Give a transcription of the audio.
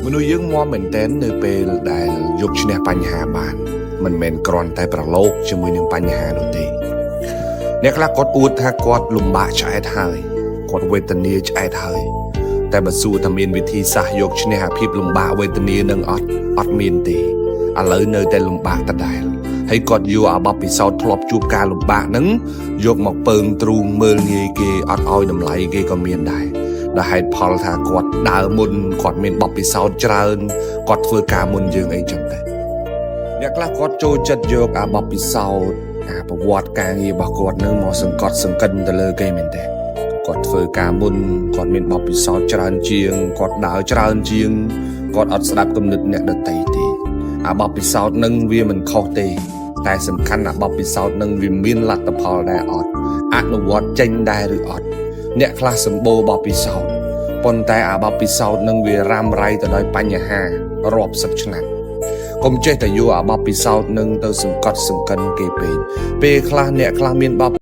មនុស្សយើងមកមែនតើនៅពេលដែលយកឈ្នះបញ្ហាបានមិនមែនគ្រាន់តែប្រឡូកជាមួយនឹងបញ្ហានោះទេអ្នកខ្លះគាត់អួតថាគាត់លំបាកឆ្អែតហើយគាត់វេទនាឆ្អែតហើយតែបើសួរថាមានវិធីសាស្ត្រយកឈ្នះអាភាពលំបាកវេទនានឹងអត់មានទេឥឡូវនៅតែលំបាកដដែលហើយគាត់យកអាបបពិសោធន៍ធ្លាប់ជួបការលំបាកហ្នឹងយកមកពើងទ្រូងមើលងាយគេអត់ឲ្យតម្លៃគេក៏មានដែរដែលហេតុផលថាគាត់ដើរមុនគាត់មានបបពិសោធន៍ច្រើនគាត់ធ្វើការមុនយើងអីចឹងដែរអ្នកខ្លះគាត់ចូលចិត្តយកអាបបពិសោធន៍អាប្រវត្តិការងាររបស់គាត់នឹងមកសង្កត់សង្កិនទៅលើគេមែនទេគាត់ធ្វើការមុនគាត់មានបបពិសោធន៍ច្រើនជាងគាត់ដើរច្រើនជាងគាត់អត់ស្ដាប់គំនិតអ្នកដទៃទេអាបបពិសោធន៍នឹងវាមិនខុសទេតែសំខាន់អាបបពិសោធន៍នឹងវាមានលទ្ធផលដែរអត់អនុវត្តចេញដែរឬអត់អ្នកខ្លះសម្បូរបបពិសោធន៍ប៉ុន្តែអាបបពិសោធន៍នឹងវារ៉ាំរ៉ៃទៅដោយបញ្ហារាប់សិបឆ្នាំកុំចេះតែយកអាបបពិសោធន៍នឹងទៅសង្កត់សង្កិនគេពេកពេលខ្លះអ្នកខ្លះមានបប